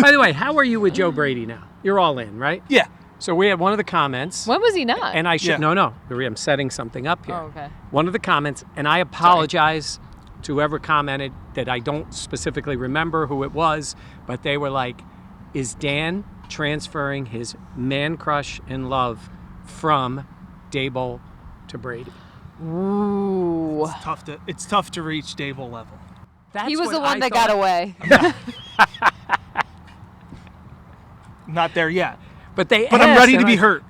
By the way, how are you with Joe Brady now? You're all in, right? Yeah. So we had one of the comments. When was he not? And I should, Yeah. no, I'm setting something up here. Oh, okay. One of the comments, and I apologize to whoever commented that I don't specifically remember who it was, but they were like, is Dan transferring his man crush and love from Dable to Brady? Ooh. It's tough to reach Dable level. That's He was what the one I that thought. got away. Not there yet. But I'm I'm ready to be hurt.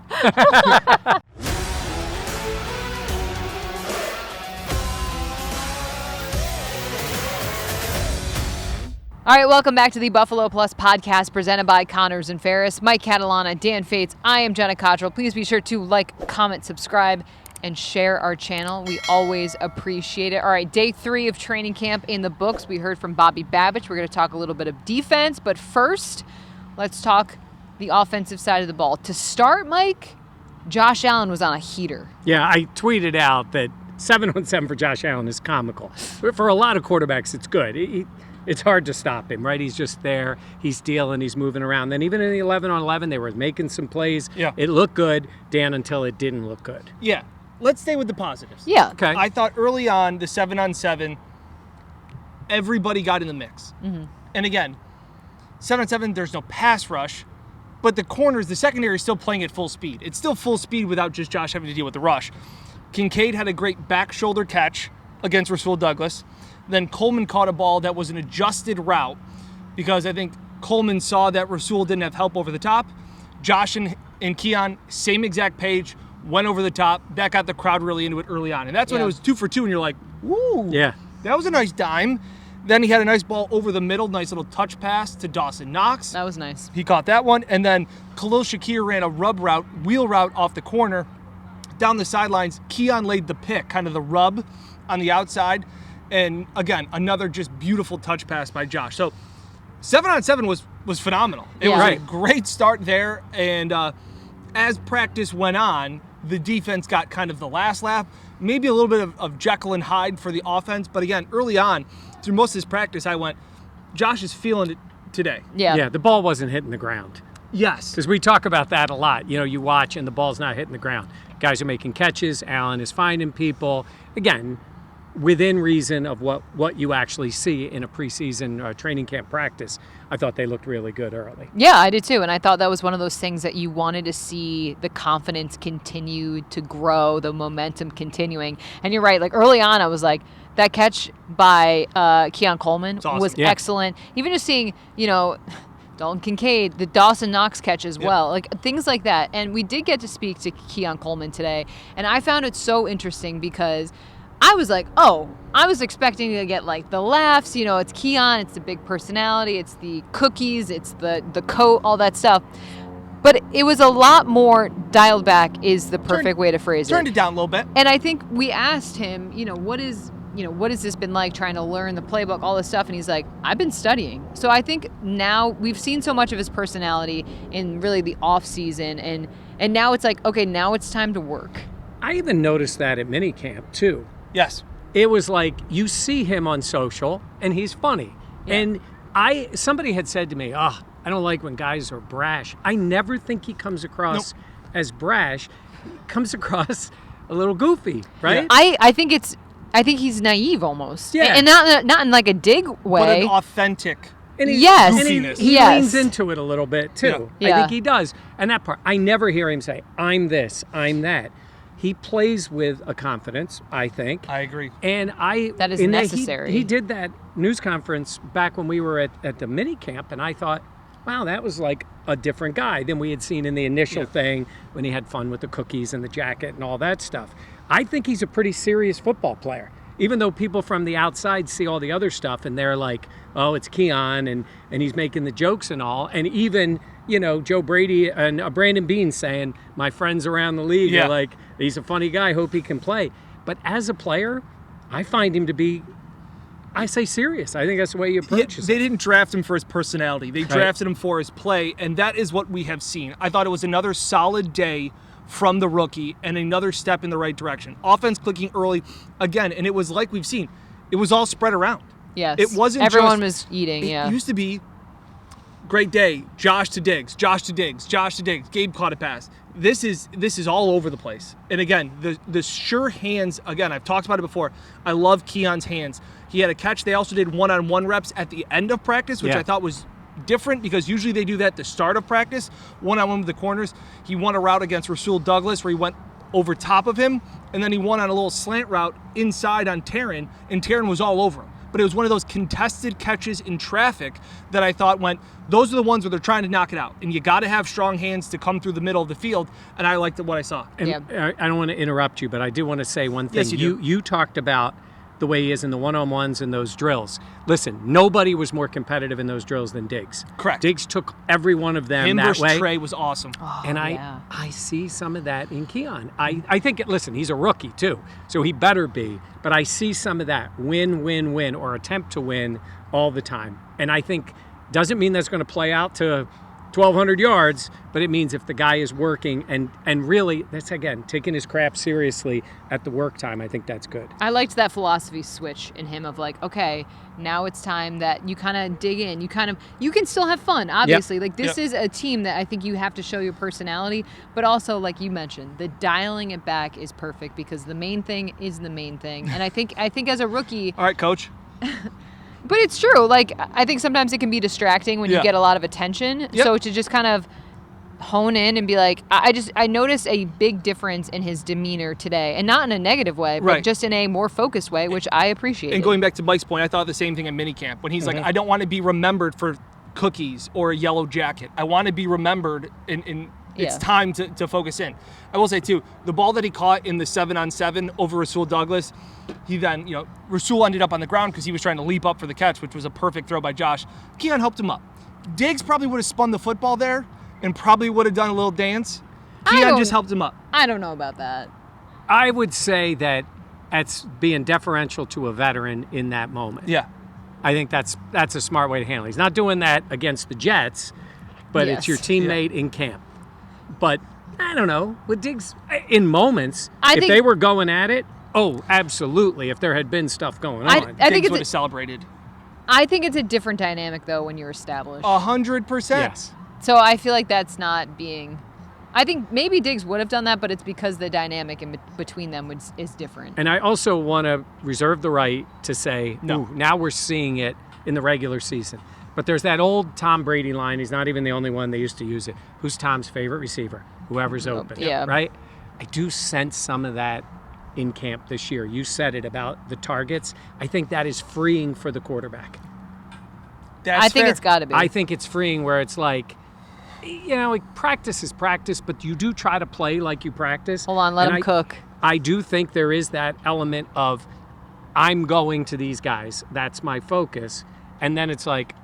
All right, welcome back to the Buffalo Plus podcast presented by Connors and Ferris. Mike Catalana, Dan Fates. I am Jenna Cottrell. Please be sure to like, comment, subscribe, and share our channel. We always appreciate it. All right, day 3 of training camp in the books. We heard from Bobby Babich. We're going to talk a little bit of defense, but first, let's talk the offensive side of the ball. To start, Mike, Josh Allen was on a heater. Yeah, I tweeted out that 7-on-7 for Josh Allen is comical. For a lot of quarterbacks, it's good. It's hard to stop him, right? He's just there. He's dealing. He's moving around. Then even in the 11-on-11, they were making some plays. Yeah. It looked good, Dan, until it didn't look good. Yeah. Let's stay with the positives. Yeah. Okay. I thought early on, the 7-on-7, everybody got in the mix. Mm-hmm. And again, 7-on-7, there's no pass rush, but the corners, the secondary is still playing at full speed. It's still full speed without just Josh having to deal with the rush. Kincaid had a great back shoulder catch against Rasul Douglas. Then Coleman caught a ball that was an adjusted route because I think Coleman saw that Rasul didn't have help over the top. Josh and Keon, same exact page, went over the top. That got the crowd really into it early on. And that's when it was 2 for 2, and you're like, woo. Yeah. That was a nice dime. Then he had a nice ball over the middle, nice little touch pass to Dawson Knox. That was nice. He caught that one. And then Khalil Shakir ran a wheel route off the corner. Down the sidelines, Keon laid the pick, kind of the rub on the outside. And again, another just beautiful touch pass by Josh. So 7-on-7 was phenomenal. It was a great start there. And as practice went on, the defense got kind of the last laugh. Maybe a little bit of Jekyll and Hyde for the offense. But again, early on, through most of this practice, I went, Josh is feeling it today. Yeah. Yeah, the ball wasn't hitting the ground. Yes. Because we talk about that a lot. You know, you watch and the ball's not hitting the ground. Guys are making catches. Allen is finding people. Again, within reason of what you actually see in a preseason training camp practice. I thought they looked really good early. Yeah, I did too. And I thought that was one of those things that you wanted to see the confidence continue to grow, the momentum continuing. And you're right. Like early on, I was like, that catch by Keon Coleman awesome. was excellent. Even just seeing, Dalton Kincaid, the Dawson Knox catch as well, like things like that. And we did get to speak to Keon Coleman today. And I found it so interesting because I was like, I was expecting to get like the laughs, it's Keon, it's the big personality, it's the cookies, it's the coat, all that stuff. But it was a lot more dialed back is the perfect way to phrase it. Turned it down a little bit. And I think we asked him, what has this been like trying to learn the playbook, all this stuff? And he's like, I've been studying. So I think now we've seen so much of his personality in really the off season. And now it's like, okay, now it's time to work. I even noticed that at minicamp too. Yes. It was like you see him on social and he's funny. Yeah. And somebody had said to me, I don't like when guys are brash. I never think he comes across as brash. He comes across a little goofy, right? Yeah. I think he's naive almost. Yeah. And not in like a dig way. But an authentic. And yes. goofiness. He Yes. leans into it a little bit too. Yeah. I think he does. And that part, I never hear him say, I'm this, I'm that. He plays with a confidence, I think. I agree. And that is necessary. He did that news conference back when we were at the mini camp, and I thought, wow, that was like a different guy than we had seen in the initial thing when he had fun with the cookies and the jacket and all that stuff. I think he's a pretty serious football player. Even though people from the outside see all the other stuff and they're like, oh, it's Keon and he's making the jokes and all. And even, Joe Brady and Brandon Beane saying, my friends around the league are like, he's a funny guy, hope he can play. But as a player, I find him to be, I say serious. I think that's the way you approach it. They didn't draft him for his personality. They drafted him for his play, and that is what we have seen. I thought it was another solid day from the rookie and another step in the right direction. Offense clicking early again, and it was like we've seen. It was all spread around. Yes. It wasn't everyone was eating, It used to be great day. Josh to Diggs, Josh to Diggs, Josh to Diggs. Gabe caught a pass. This is all over the place. And again, the sure hands, again, I've talked about it before. I love Keon's hands. He had a catch. They also did one-on-one reps at the end of practice, which I thought was different because usually they do that at the start of practice, one-on-one with the corners. He won a route against Rasul Douglas where he went over top of him, and then he won on a little slant route inside on Taryn, and Taryn was all over him. But it was one of those contested catches in traffic that I thought those are the ones where they're trying to knock it out. And you got to have strong hands to come through the middle of the field, and I liked what I saw. And I don't want to interrupt you, but I do want to say one thing. Yes, you do. You talked about the way he is in the one-on-ones and those drills. Listen, nobody was more competitive in those drills than Diggs. Correct. Diggs took every one of them Him that versus way. Trey was awesome. Oh, And I see some of that in Keon. I think, listen, he's a rookie too, so he better be. But I see some of that win, or attempt to win all the time. And I think, doesn't mean that's going to play out to 1,200 yards, but it means if the guy is working and really, that's, again, taking his craft seriously at the work time, I think that's good. I liked that philosophy switch in him of like, okay, now it's time that you kind of dig in. You can still have fun, obviously. Yep. Like this is a team that I think you have to show your personality, but also like you mentioned, the dialing it back is perfect because the main thing is the main thing. And I think as a rookie, All right, coach. but it's true. Like I think sometimes it can be distracting when you get a lot of attention. Yep. So to just kind of hone in and be like, I noticed a big difference in his demeanor today, and not in a negative way, but just in a more focused way, which I appreciate. And going back to Mike's point, I thought the same thing at minicamp when he's like, I don't want to be remembered for cookies or a yellow jacket. I want to be remembered in it's time to focus in. I will say too, the ball that he caught in the 7-on-7 over Rasul Douglas, he then, Rasul ended up on the ground because he was trying to leap up for the catch, which was a perfect throw by Josh. Keon helped him up. Diggs probably would have spun the football there and probably would have done a little dance. Keon just helped him up. I don't know about that. I would say that that's being deferential to a veteran in that moment. Yeah. I think that's a smart way to handle it. He's not doing that against the Jets, but it's your teammate in camp. But I don't know. With Diggs, in moments, if they were going at it, absolutely. If there had been stuff going on, I think Diggs would have celebrated. I think it's a different dynamic though when you're established. 100%. Yes. So I feel like that's not being. I think maybe Diggs would have done that, but it's because the dynamic in between them is different. And I also want to reserve the right to say, now we're seeing it in the regular season. But there's that old Tom Brady line. He's not even the only one. They used to use it. Who's Tom's favorite receiver? Whoever's open. Yeah. Right? I do sense some of that in camp this year. You said it about the targets. I think that is freeing for the quarterback. I think it's got to be. I think it's freeing where it's like, practice is practice, but you do try to play like you practice. Hold on, let him cook. I do think there is that element of I'm going to these guys. That's my focus. And then it's like,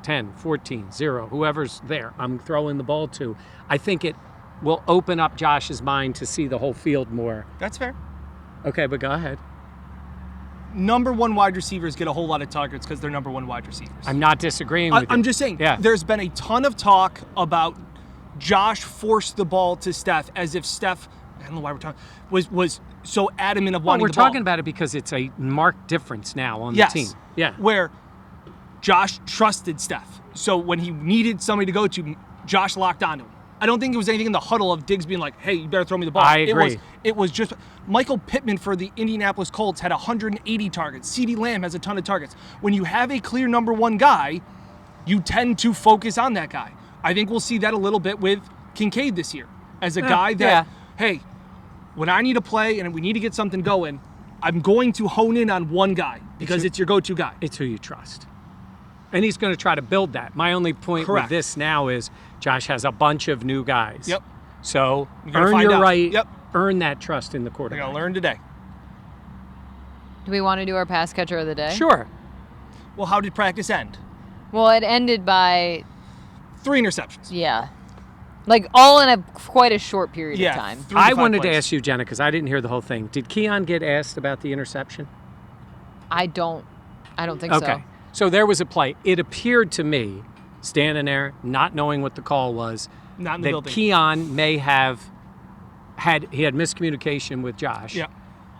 10, 14, 0, whoever's there, I'm throwing the ball to. I think it will open up Josh's mind to see the whole field more. That's fair. Okay, but go ahead. Number one wide receivers get a whole lot of targets because they're number one wide receivers. I'm not disagreeing with you. I'm just saying, there's been a ton of talk about Josh forced the ball to Steph as if Steph, I don't know why we're talking, was so adamant of wanting the ball. We're talking about it because it's a marked difference now on the team. Yeah. Where Josh trusted Steph. So when he needed somebody to go to, Josh locked onto him. I don't think it was anything in the huddle of Diggs being like, hey, you better throw me the ball. I agree. It was just Michael Pittman for the Indianapolis Colts had 180 targets. CeeDee Lamb has a ton of targets. When you have a clear number one guy, you tend to focus on that guy. I think we'll see that a little bit with Kincaid this year as a guy that, hey, when I need to play and we need to get something going, I'm going to hone in on one guy because it's your go-to guy. It's who you trust. And he's going to try to build that. My only point with this now is Josh has a bunch of new guys. Yep. So earn your right. Yep. Earn that trust in the quarterback. We're going to learn today. Do we want to do our pass catcher of the day? Sure. Well, how did practice end? Well, it ended by 3 interceptions. Yeah. Like all in quite a short period of time. I wanted to ask you, Jenna, because I didn't hear the whole thing. Did Keon get asked about the interception? I don't think so. Okay. So there was a play. It appeared to me, standing there, not knowing what the call was, Not in the building. Keon may have had miscommunication with Josh. Yeah.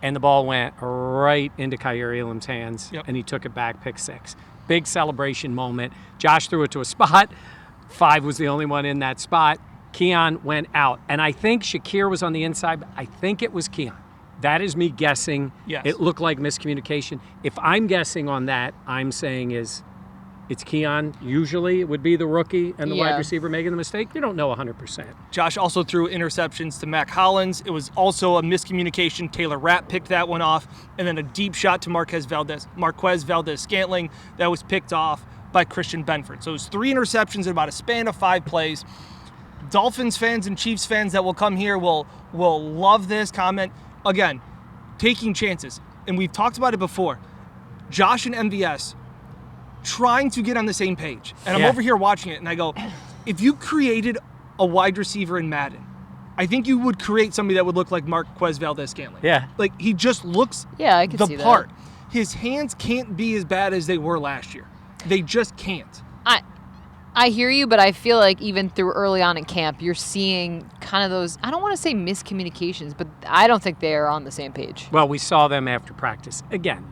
And the ball went right into Kyrie Elam's hands, Yep. and he took it back, pick 6. big celebration moment. Josh threw it to a spot. 5 was the only one in that spot. Keon went out. And I think Shakir was on the inside, but I think it was Keon. That is me guessing. Yes. It looked like miscommunication. If I'm guessing on that, I'm saying it's Keon. Usually it would be the rookie and the wide receiver making the mistake. You don't know 100%. Josh also threw interceptions to Mac Hollins. It was also a miscommunication. Taylor Rapp picked that one off. And then a deep shot to Marquez Valdes-Scantling that was picked off by Christian Benford. So it was 3 interceptions in about a span of 5 plays. Dolphins fans and Chiefs fans that will come here will love this comment. Again, taking chances. And we've talked about it before. Josh and MVS trying to get on the same page. And I'm over here watching it, and I go, if you created a wide receiver in Madden, I think you would create somebody that would look like Marquez Valdes-Scantling. Yeah. Like, he just looks I can see the part. that. His hands can't be as bad as they were last year. They just can't. I hear you, but I feel like even through early on in camp, you're seeing kind of those, I don't want to say miscommunications, but I don't think they are on the same page. Well, we saw them after practice. Again,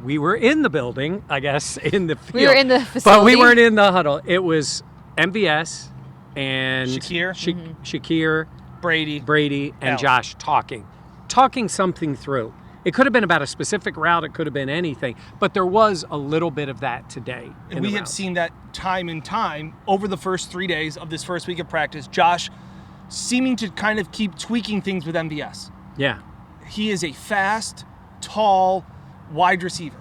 we were in the building, I guess, in the field. We were in the facility. But we weren't in the huddle. It was MVS and Shakir. Shakir, Brady, and Allen. Josh talking something through. It could have been about a specific route. It could have been anything. But there was a little bit of that today. And we have seen that time and time over the first 3 days of this first week of practice. Josh seeming to kind of keep tweaking things with MVS. Yeah. He is a fast, tall, wide receiver.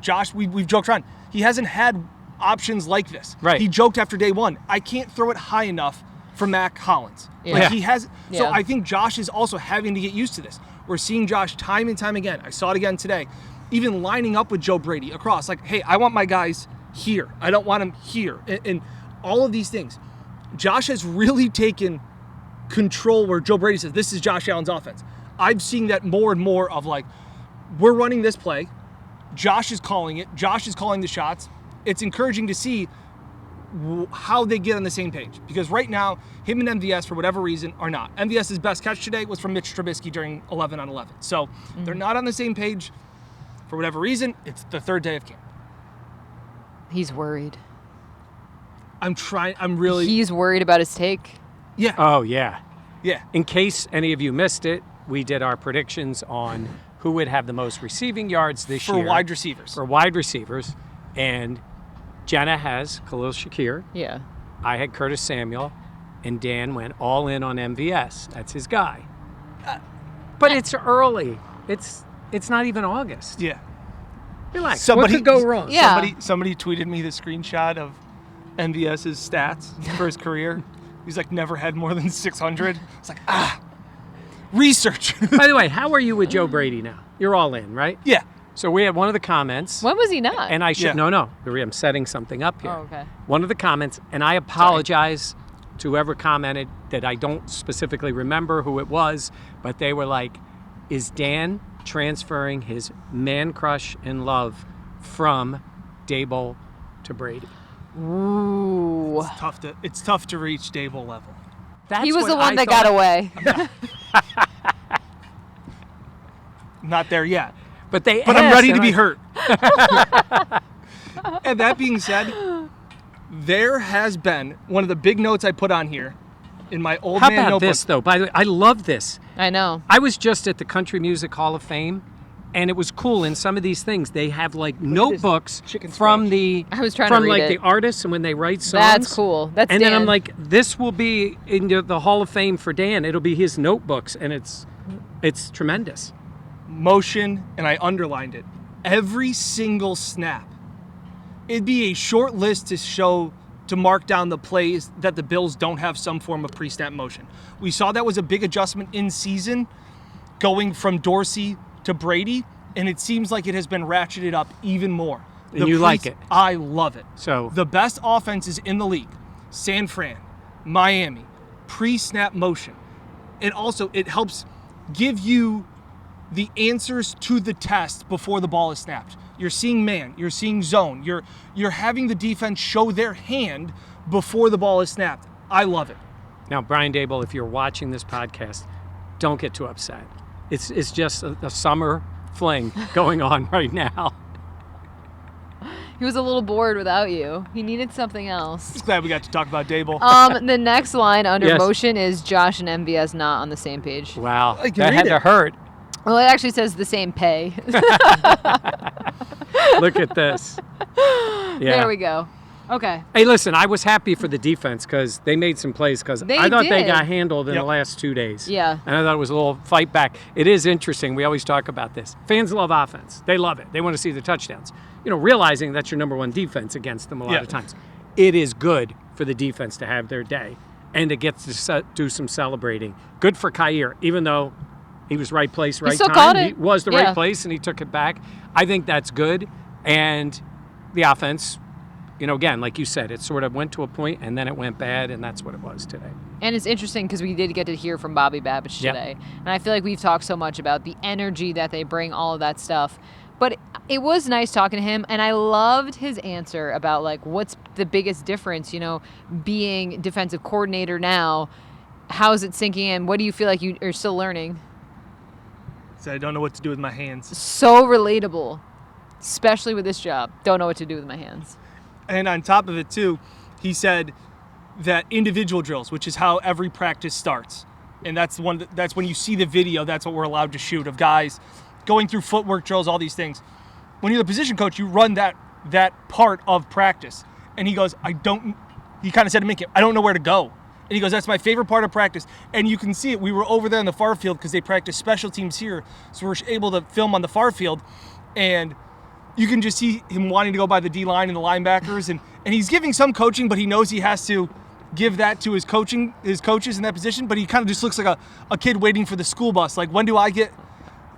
Josh, we've joked around. He hasn't had options like this. Right. He joked after day 1, I can't throw it high enough for Mac Hollins. Yeah. Like he has. So Yeah. I think Josh is also having to get used to this. We're seeing Josh time and time again. I saw it again today. Even lining up with Joe Brady across. Like, hey, I want my guys here. I don't want them here. And all of these things. Josh has really taken control where Joe Brady says, this is Josh Allen's offense. I've seen that more and more of like, we're running this play. Josh is calling it. Josh is calling the shots. It's encouraging to see how they get on the same page. Because right now, him and MVS, for whatever reason, are not. MVS's best catch today was from Mitch Trubisky during 11 on 11. So they're not on the same page for whatever reason. It's the 3rd day of camp. He's worried. He's worried about his take. Yeah. Oh, yeah. Yeah. In case any of you missed it, we did our predictions on who would have the most receiving yards this year. For wide receivers. For wide receivers. And Jenna has Khalil Shakir. Yeah. I had Curtis Samuel. And Dan went all in on MVS. That's his guy. But it's early. It's not even August. Yeah. Relax. What could go wrong? Yeah. Somebody tweeted me the screenshot of MVS's stats for his career. He's like never had more than 600. It's like, research. By the way, how are you with Joe Brady now? You're all in, right? Yeah. So we had one of the comments. When was he not? And I should, Yeah. no, I'm setting something up here. Oh, okay. One of the comments, and I apologize to whoever commented that I don't specifically remember who it was, but they were like, is Dan transferring his man crush and love from Dable to Brady? Ooh. It's tough to reach Dable level. That's He was what the one I that thought. got away. Not there yet. But I'm I'm ready to be hurt. And that being said, there has been one of the big notes I put on here in my old How man about notebook. this, though? By the way, I love this. I know. I was just at the Country Music Hall of Fame, and it was cool. In some of these things, they have like notebooks chicken from scratch. the I was trying to from read like it. the artists, and when they write songs. That's cool. That's and then I'm Dan. like, this will be in the Hall of Fame for Dan. It'll be his notebooks, and it's tremendous. Motion, and I underlined it. Every single snap. It'd be a short list to mark down the plays that the Bills don't have some form of pre-snap motion. We saw that was a big adjustment in season, going from Dorsey to Brady, and it seems like it has been ratcheted up even more. And you like it? I love it. So The best offenses in the league, San Fran, Miami, pre-snap motion. It helps give you the answers to the test before the ball is snapped. You're seeing man, you're seeing zone, you're having the defense show their hand before the ball is snapped. I love it. now, Brian Dable, if you're watching this podcast, don't get too upset. It's just a summer fling going on right now. He was a little bored without you. He needed something else. Just glad we got to talk about Dable. The next line under Yes. motion is Josh and MVS not on the same page. Wow, I can that read had it. to hurt. Well, it actually says the same pay. Look at this. Yeah. There we go. Okay. Hey, listen, I was happy for the defense because they made some plays because They I thought they did. got handled in Yep. the last 2 days. Yeah. And I thought it was a little fight back. It is interesting. We always talk about this. Fans love offense. They love it. They want to see the touchdowns. Realizing that's your number one defense against them a lot Yeah. of times. It is good for the defense to have their day and to get to do some celebrating. Good for Kyer, even though he was right place, right still time. caught He it. was the Yeah. right place, and he took it back. I think that's good. And the offense, again, like you said, it sort of went to a point and then it went bad, and that's what it was today. And it's interesting because we did get to hear from Bobby Babbage Yep. today. And I feel like we've talked so much about the energy that they bring, all of that stuff. But it was nice talking to him, and I loved his answer about, what's the biggest difference, being defensive coordinator now. How is it sinking in? What do you feel like you are still learning? So I don't know what to do with my hands. So relatable, especially with this job. Don't know what to do with my hands. And on top of it, too, he said that individual drills, which is how every practice starts, and that's when you see the video, that's what we're allowed to shoot of guys going through footwork drills, all these things. When you're the position coach, you run that part of practice. And he goes, he kind of said to Mickey, I don't know where to go. And he goes, that's my favorite part of practice. And you can see it. We were over there in the far field because they practice special teams here. So we're able to film on the far field. And you can just see him wanting to go by the D-line and the linebackers. And he's giving some coaching, but he knows he has to give that to his coaches in that position. But he kind of just looks like a kid waiting for the school bus. Like, when do I get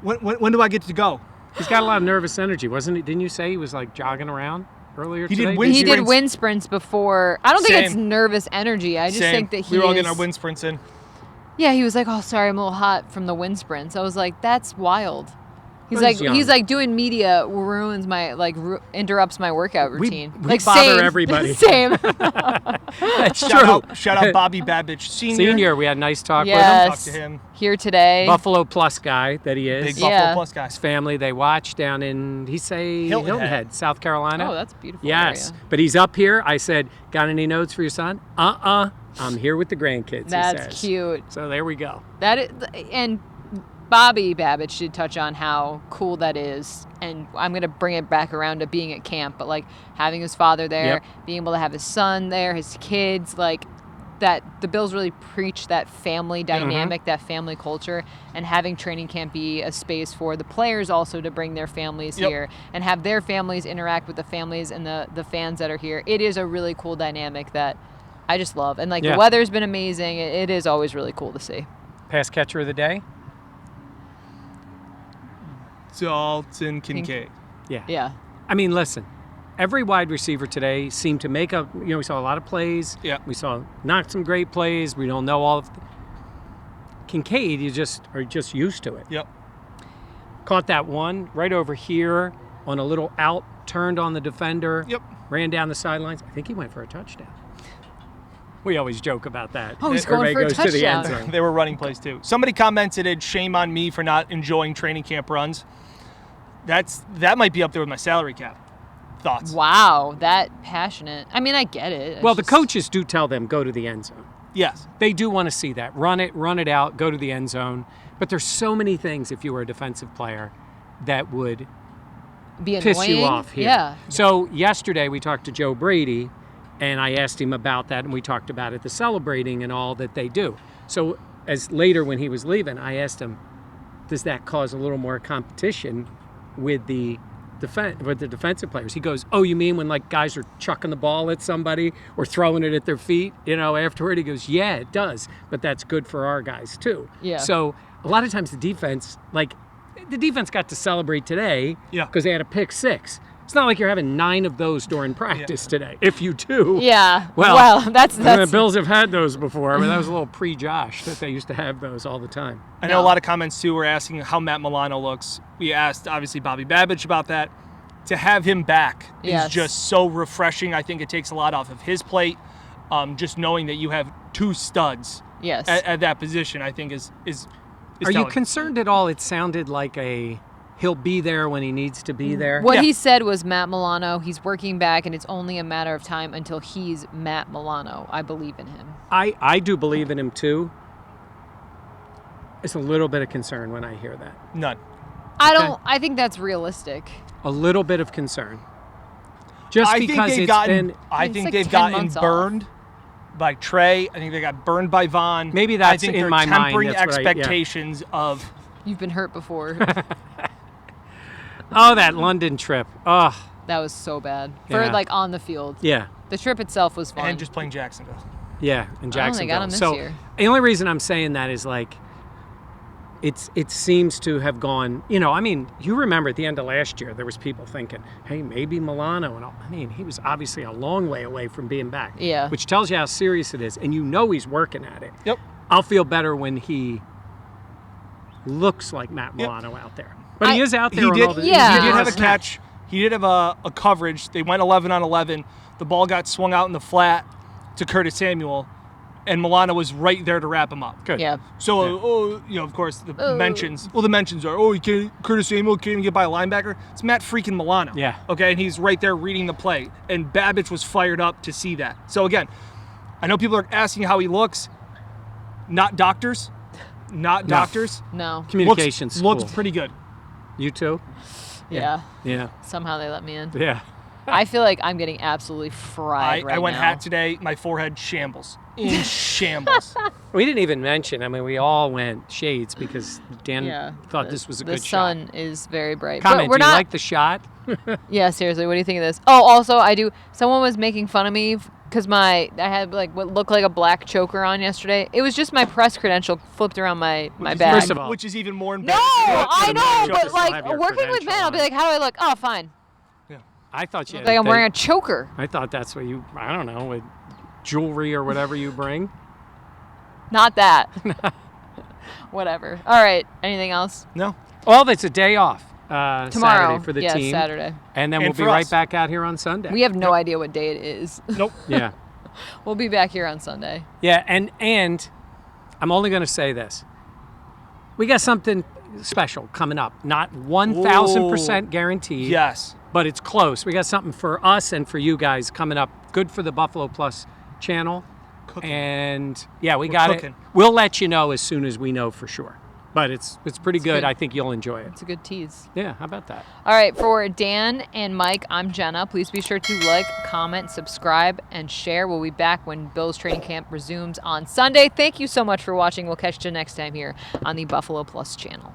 to go? He's got a lot of nervous energy, wasn't he? Didn't you say he was jogging around earlier today? He did wind sprints before. I don't think it's Same. nervous energy. I just think that we were all getting our wind sprints in. Yeah, he was like, "Oh, sorry, I'm a little hot from the wind sprints." I was like, "That's wild." He's Well, he's young. doing media ruins my interrupts my workout routine. We bother same. everybody. Same. That's Shout out Bobby Babbage Senior, we had a nice talk with him. Yes. Talk to him. Here today. Buffalo Plus guy that he is. Big Yeah. Buffalo Plus guys. His family, they watch down in, Hilton Head. South Carolina. Oh, that's a beautiful. Yes, area. but he's up here. I said, got any notes for your son? I'm here with the grandkids, That's he says. cute. So there we go. And Bobby Babbage did touch on how cool that is, and I'm going to bring it back around to being at camp, but having his father there, Yep. being able to have his son there, his kids, that the Bills really preach that family dynamic, that family culture, and having training camp be a space for the players also to bring their families Yep. here and have their families interact with the families and the fans that are here. It is a really cool dynamic that I just love. And Yeah. the weather's been amazing. It is always really cool to see. Pass catcher of the day? Dalton Kincaid. Yeah. Yeah. I mean, listen, every wide receiver today seemed to make up, we saw a lot of plays. Yeah. We saw not some great plays. We don't know all of Kincaid, you are just used to it. Yep. Caught that one right over here on a little out, turned on the defender. Yep. Ran down the sidelines. I think he went for a touchdown. We always joke about that. Oh, he's going Everybody for a goes to the end touchdown. zone. They were running plays too. Somebody commented, shame on me for not enjoying training camp runs. That might be up there with my salary cap. Thoughts? Wow, that passionate. I mean, I get it. It's Well, the just- coaches do tell them, go to the end zone. Yes. They do want to see that. Run it out, go to the end zone. But there's so many things, if you were a defensive player, that would be piss you annoying. off here. Yeah. So yesterday we talked to Joe Brady, and I asked him about that, and we talked about it, the celebrating and all that they do. So as later when he was leaving, I asked him, does that cause a little more competition with the defensive players? He goes, oh, you mean when guys are chucking the ball at somebody or throwing it at their feet, afterward? He goes, yeah, it does, but that's good for our guys too. Yeah. So a lot of times the defense got to celebrate today Yeah. because they had a pick six. It's not like you're having 9 of those during practice today. If you do, Yeah. Well, that's the Bills have had those before, but that was a little pre-Josh that they used to have those all the time. I know a lot of comments too were asking how Matt Milano looks. We asked obviously Bobby Babbage about that. To have him back Yes. is just so refreshing. I think it takes a lot off of his plate. Just knowing that you have 2 studs Yes. at that position, I think is Are you telling. concerned at all? It sounded like a he'll be there when he needs to be there. What Yeah. he said was Matt Milano. He's working back, and it's only a matter of time until he's Matt Milano. I believe in him. I do believe in him too. It's a little bit of concern when I hear that. None. I think that's realistic. A little bit of concern. Just I because think it's gotten, been I It's think like they've 10 gotten months off. burned by Trey. I think they got burned by Vaughn. Maybe that's I think in they're my mind, tempering that's what I- yeah. expectations of. You've been hurt before. oh, that London trip. Oh, That was so bad. For Yeah. like on the field. yeah. The trip itself was fun. And just playing Jacksonville. Yeah, in Oh, they Jacksonville. got him this so year. the only reason I'm saying that is like it seems to have gone, I mean, you remember at the end of last year there was people thinking, hey, maybe Milano and all. I mean, he was obviously a long way away from being back. Yeah. Which tells you how serious it is, and he's working at it. Yep. I'll feel better when he looks like Matt Milano out there. But he is out there He on did, all the he Yeah. did have a snaps. catch. He did have a coverage. They went 11 on 11. The ball got swung out in the flat to Curtis Samuel, and Milano was right there to wrap him up. Good. Yeah. So, of course, the mentions. Well, the mentions are, Curtis Samuel can't even get by a linebacker. It's Matt freaking Milano. Yeah. Okay, and he's right there reading the play. And Babbage was fired up to see that. So again, I know people are asking how he looks. Not doctors. Not doctors. No. Communications Looks school. pretty good. You too? Yeah. Yeah. Somehow they let me in. Yeah. I feel like I'm getting absolutely fried right I went now. hat today. My forehead shambles. In shambles. We didn't even mention, I mean, we all went shades because Dan Yeah. thought this was a the good shot. sun is very bright. Comment, But we're do you not. like the shot? Yeah, seriously, what do you think of this? Oh, also, I do. Someone was making fun of me because I had like what looked like a black choker on yesterday. It was just my press credential flipped around my bag. First of all- Which is even more No, embarrassing. I know, Just but like have your working with credential men, I'll be on. like, how do I look? Oh, fine. I thought you Look like I'm wearing a choker. I thought that's what I don't know, with jewelry or whatever you bring. Not that. Whatever. All right. Anything else? No. Well, it's a day off. Tomorrow. Saturday for the yeah, team. Saturday. And then And we'll be for right us. back out here on Sunday. We have no idea what day it is. Nope. yeah. We'll be back here on Sunday. Yeah, and I'm only going to say this. We got something special coming up. Not 1,000% guaranteed. Yes. But it's close. We got something for us and for you guys coming up. Good for the Buffalo Plus channel. Cooking. And yeah, we got cooking. it. We'll let you know as soon as we know for sure. But it's pretty good. good. I think you'll enjoy it. It's a good tease. Yeah, how about that? All right, for Dan and Mike, I'm Jenna. Please be sure to like, comment, subscribe, and share. We'll be back when Bills training camp resumes on Sunday. Thank you so much for watching. We'll catch you next time here on the Buffalo Plus channel.